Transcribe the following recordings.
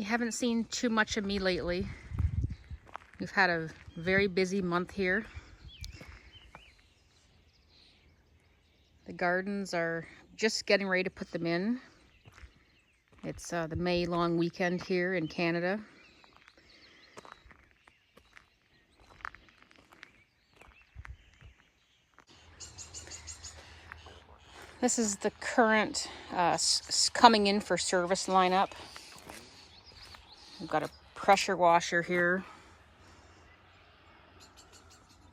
You haven't seen too much of me lately. We've had a very busy month here. The gardens are just getting ready to put them in. It's the May long weekend here in Canada. This is the current coming in for service lineup. We've got a pressure washer here,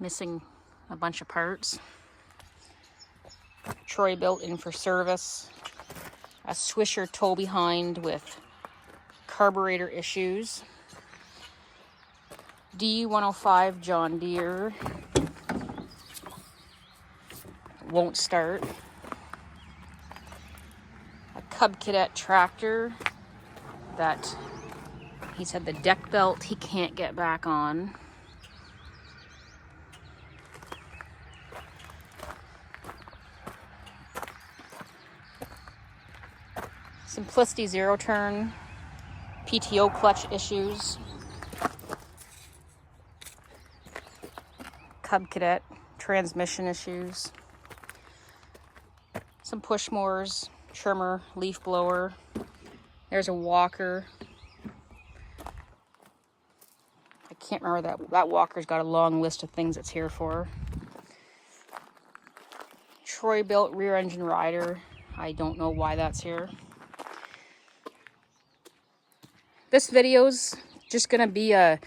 missing a bunch of parts. Troy-Bilt in for service. A Swisher tow behind with carburetor issues. D105 John Deere. Won't start. A Cub Cadet tractor that he said the deck belt he can't get back on. Simplicity zero turn, PTO clutch issues. Cub Cadet transmission issues. Some push mowers, trimmer, leaf blower. There's a walker. I can't remember that walker's got a long list of things it's here for. Troy-Bilt rear engine rider. I don't know why that's here. This video's just gonna be a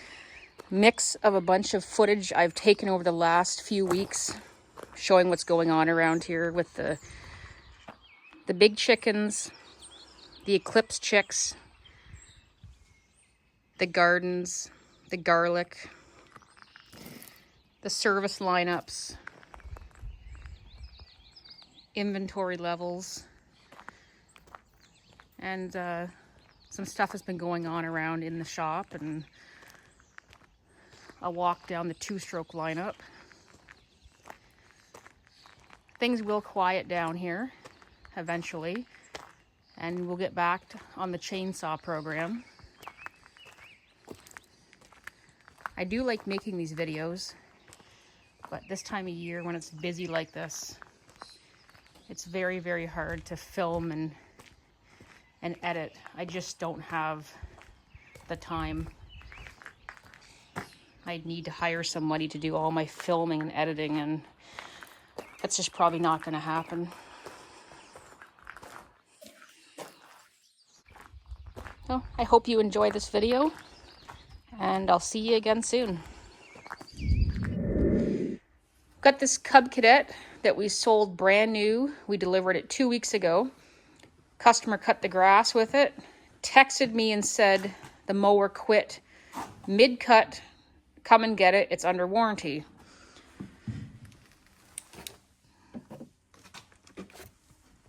mix of a bunch of footage I've taken over the last few weeks, showing what's going on around here with the big chickens, the Eclipse chicks, the gardens, the garlic, the service lineups, inventory levels, and some stuff has been going on around in the shop, and a walk down the two-stroke lineup. Things will quiet down here eventually, and we'll get back on the chainsaw program. I do like making these videos, but this time of year when it's busy like this, it's very, very hard to film and edit. I just don't have the time. I'd need to hire somebody to do all my filming and editing, and that's just probably not going to happen. So I hope you enjoy this video, and I'll see you again soon. Got this Cub Cadet that we sold brand new. We delivered it 2 weeks ago. Customer cut the grass with it, texted me and said the mower quit mid-cut. Come and get it, it's under warranty.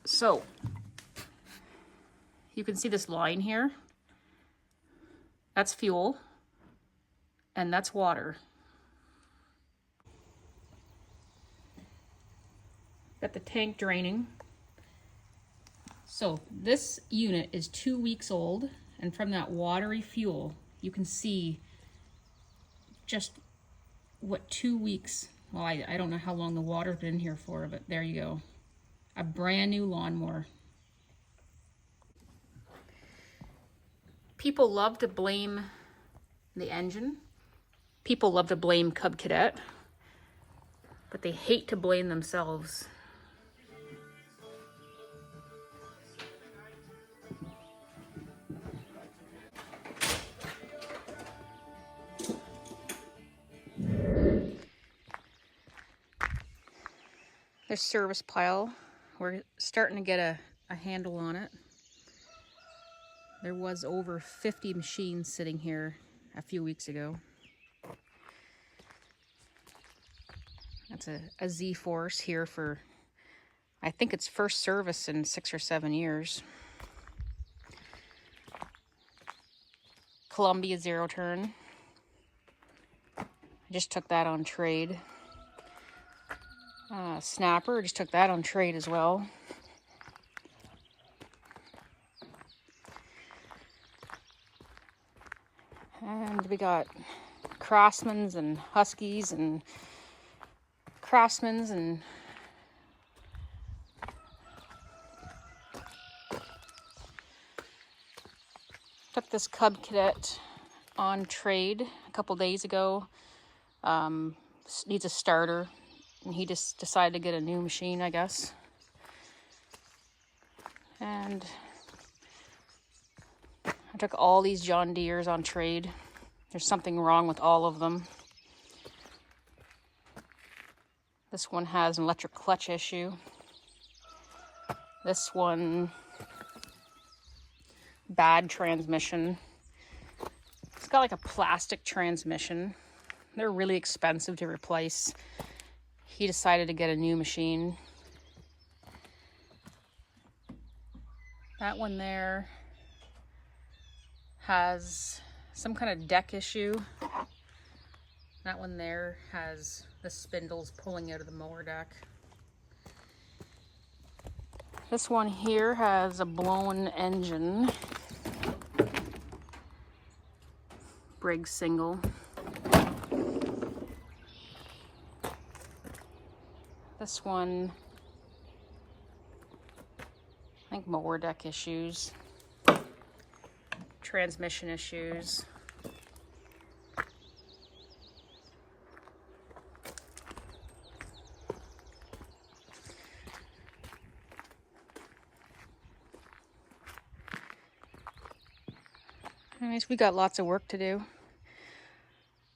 So you can see this line here. That's fuel, and that's water. Got the tank draining. So this unit is 2 weeks old, and from that watery fuel, you can see just what 2 weeks, well, I don't know how long the water's been in here for, but there you go. A brand new lawnmower. People love to blame the engine. People love to blame Cub Cadet, but they hate to blame themselves. There's service pile. We're starting to get a handle on it. There was over 50 machines sitting here a few weeks ago. That's a Z-Force here for, I think it's first service in 6 or 7 years. Columbia zero turn. I just took that on trade. Snapper, just took that on trade as well. And we got Craftsmans and Huskies and Craftsmans and took this Cub Cadet on trade a couple days ago. Needs a starter, and he just decided to get a new machine, I guess. And I took all these John Deeres on trade. There's something wrong with all of them. This one has an electric clutch issue. This one, bad transmission. It's got like a plastic transmission. They're really expensive to replace. He decided to get a new machine. That one there has some kind of deck issue. That one there has the spindles pulling out of the mower deck. This one here has a blown engine. Briggs single. This one, I think mower deck issues, transmission issues. Anyways, we got lots of work to do.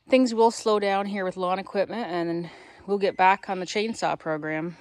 Things will slow down here with lawn equipment, and then we'll get back on the chainsaw program.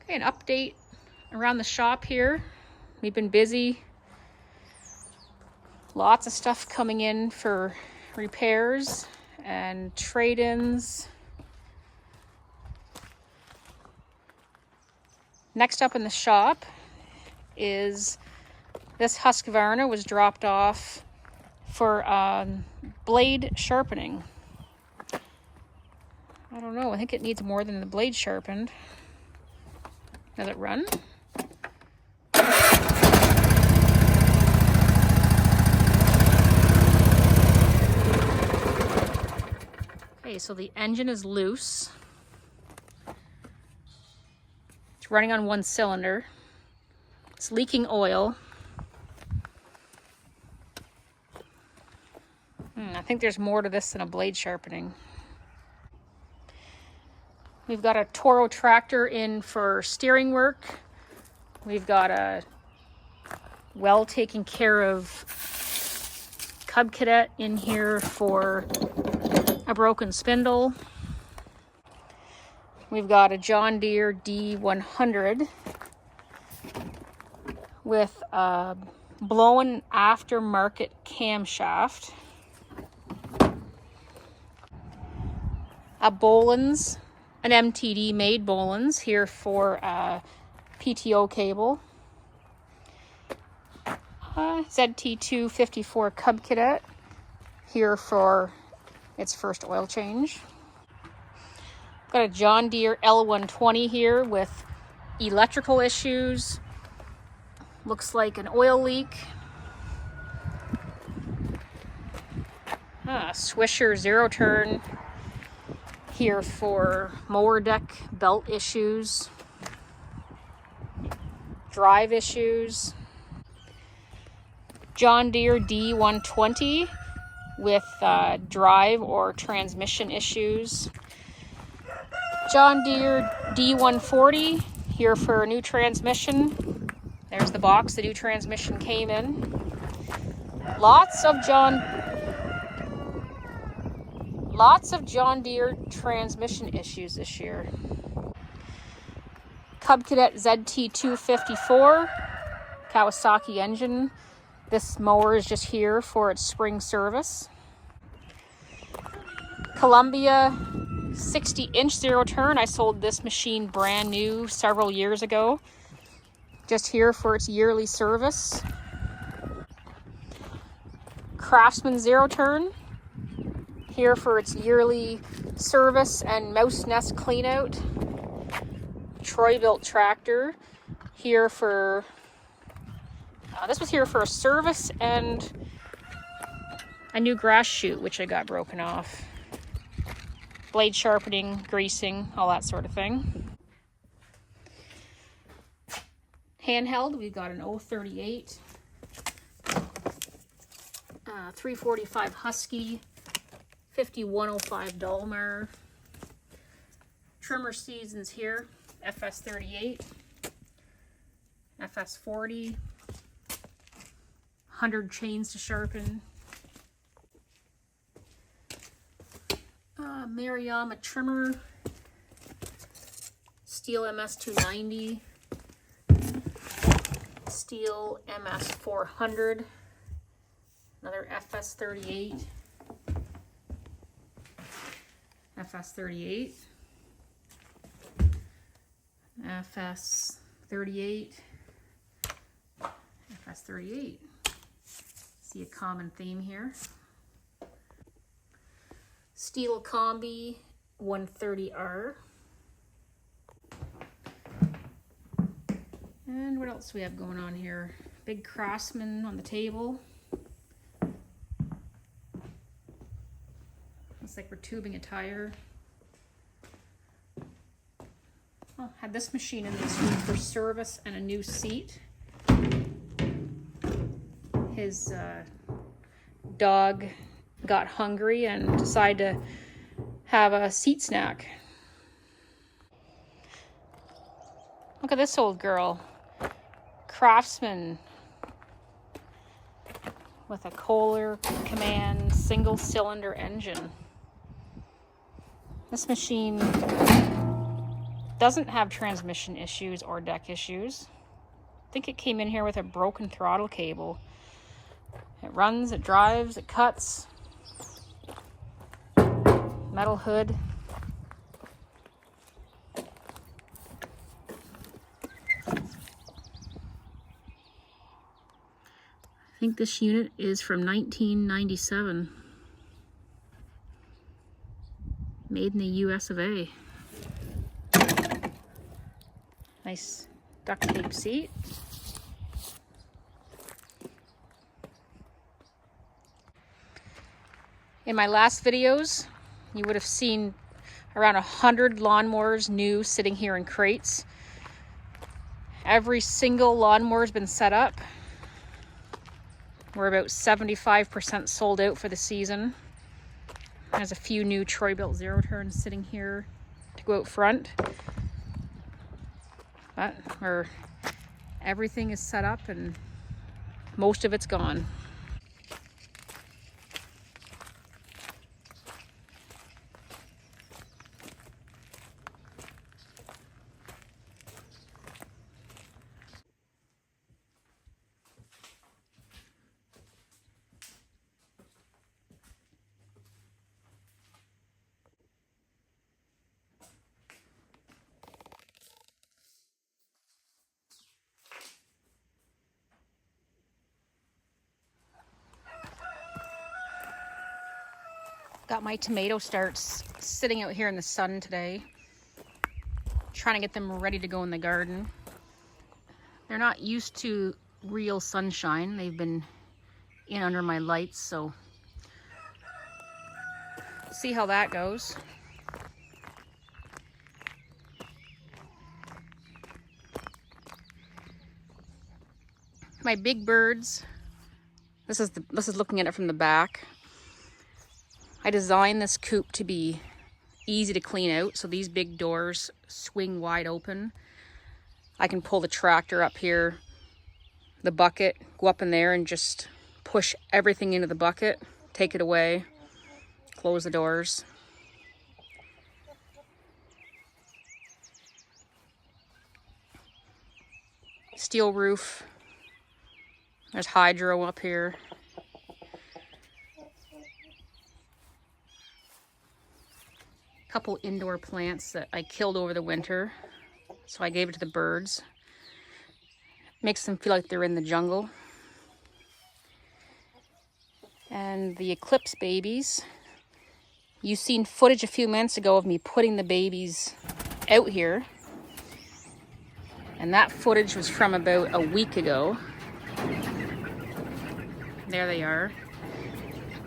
An update around the shop here. We've been busy. Lots of stuff coming in for repairs and trade-ins. Next up in the shop is this Husqvarna was dropped off for blade sharpening. I don't know, I think it needs more than the blade sharpened. Does it run? Okay, so the engine is loose. It's running on one cylinder. It's leaking oil. I think there's more to this than a blade sharpening. We've got a Toro tractor in for steering work. We've got a well taken care of Cub Cadet in here for a broken spindle. We've got a John Deere D100 with a blown aftermarket camshaft. A Bohlins, an MTD made Bohlins here for a PTO cable. ZT254 Cub Cadet here for its first oil change. Got a John Deere L120 here with electrical issues. Looks like an oil leak. Swisher zero turn here for mower deck belt issues, drive issues. John Deere D120 with drive or transmission issues. John Deere D140 here for a new transmission. There's the box the new transmission came in. Lots of John Deere transmission issues this year. Cub Cadet ZT254 Kawasaki engine. This mower is just here for its spring service. Columbia 60-inch zero turn. I sold this machine brand new several years ago. Just here for its yearly service. Craftsman zero turn. Here for its yearly service and mouse nest clean out. Troy-Bilt tractor. Here for... this was here for a service and a new grass chute, which I got broken off. Blade sharpening, greasing, all that sort of thing. Handheld, we've got an 038, 345 Husky, 5105 Dolmar. Trimmer seasons here, FS38, FS40, 100 chains to sharpen. Maruyama trimmer, Steel MS290, Steel MS400, another FS38, FS38, FS38, FS38. See a common theme here. Steel Combi 130R. And what else do we have going on here? Big Craftsman on the table. Looks like we're tubing a tire. Oh, had this machine in this room for service and a new seat. His dog got hungry and decided to have a seat snack. Look at this old girl. Craftsman with a Kohler Command single cylinder engine. This machine doesn't have transmission issues or deck issues. I think it came in here with a broken throttle cable. It runs, it drives, it cuts. Metal hood. I think this unit is from 1997. Made in the US of A. Nice duct tape seat. In my last videos, you would have seen around 100 lawnmowers new sitting here in crates. Every single lawnmower has been set up. We're about 75% sold out for the season. There's a few new Troy-Bilt zero turns sitting here to go out front. But everything is set up and most of it's gone. Got my tomato starts sitting out here in the sun today. Trying to get them ready to go in the garden. They're not used to real sunshine. They've been in under my lights, so see how that goes. My big birds. This is looking at it from the back. I designed this coop to be easy to clean out, so these big doors swing wide open. I can pull the tractor up here, the bucket, go up in there and just push everything into the bucket, take it away, close the doors. Steel roof. There's hydro up here. Couple indoor plants that I killed over the winter, so I gave it to the birds. Makes them feel like they're in the jungle. And the Eclipse babies. You've seen footage a few minutes ago of me putting the babies out here. And that footage was from about a week ago. There they are.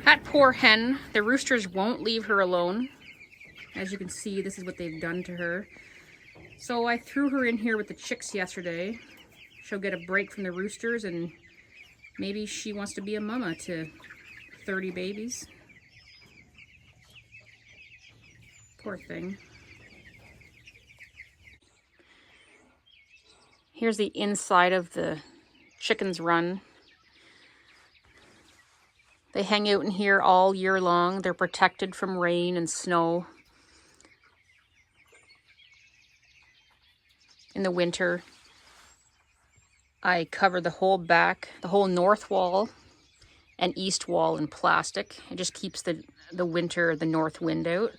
That poor hen, the roosters won't leave her alone. As you can see, this is what they've done to her. So I threw her in here with the chicks yesterday. She'll get a break from the roosters and maybe she wants to be a mama to 30 babies. Poor thing. Here's the inside of the chicken's run. They hang out in here all year long. They're protected from rain and snow. In the winter, I cover the whole back, the whole north wall and east wall in plastic. It just keeps the winter, the north wind out.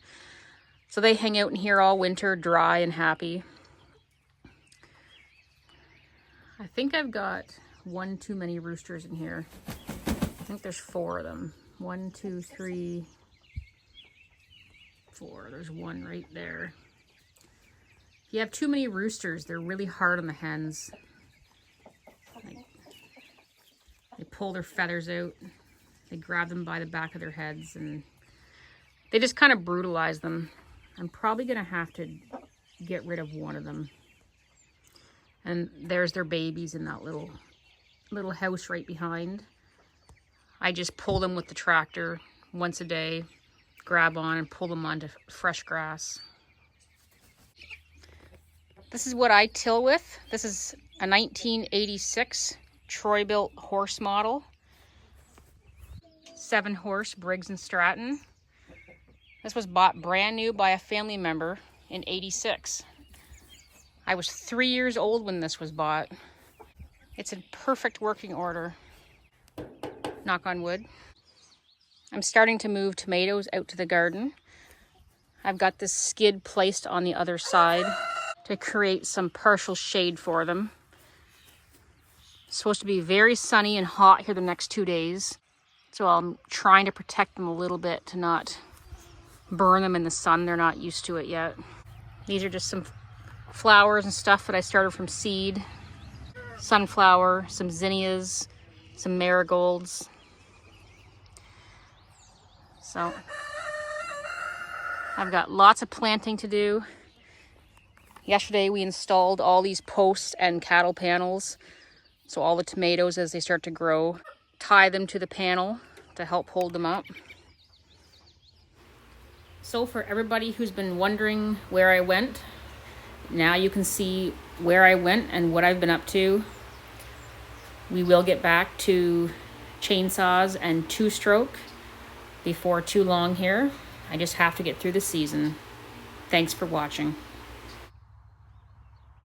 So they hang out in here all winter, dry and happy. I think I've got one too many roosters in here. I think there's 4 of them. 1, 2, 3, 4. There's one right there. If you have too many roosters, they're really hard on the hens. They pull their feathers out. They grab them by the back of their heads and they just kind of brutalize them. I'm probably going to have to get rid of one of them. And there's their babies in that little house right behind. I just pull them with the tractor once a day, grab on and pull them onto fresh grass. This is what I till with. This is a 1986 Troy-Bilt horse model. 7-horse Briggs & Stratton. This was bought brand new by a family member in '86. I was 3 years old when this was bought. It's in perfect working order. knock on wood. I'm starting to move tomatoes out to the garden. I've got this skid placed on the other side to create some partial shade for them. It's supposed to be very sunny and hot here the next 2 days. So I'm trying to protect them a little bit to not burn them in the sun. They're not used to it yet. These are just some flowers and stuff that I started from seed. Sunflower, some zinnias, some marigolds. So I've got lots of planting to do. Yesterday we installed all these posts and cattle panels. So all the tomatoes, as they start to grow, tie them to the panel to help hold them up. So for everybody who's been wondering where I went, now you can see where I went and what I've been up to. We will get back to chainsaws and two-stroke before too long here. I just have to get through the season. Thanks for watching.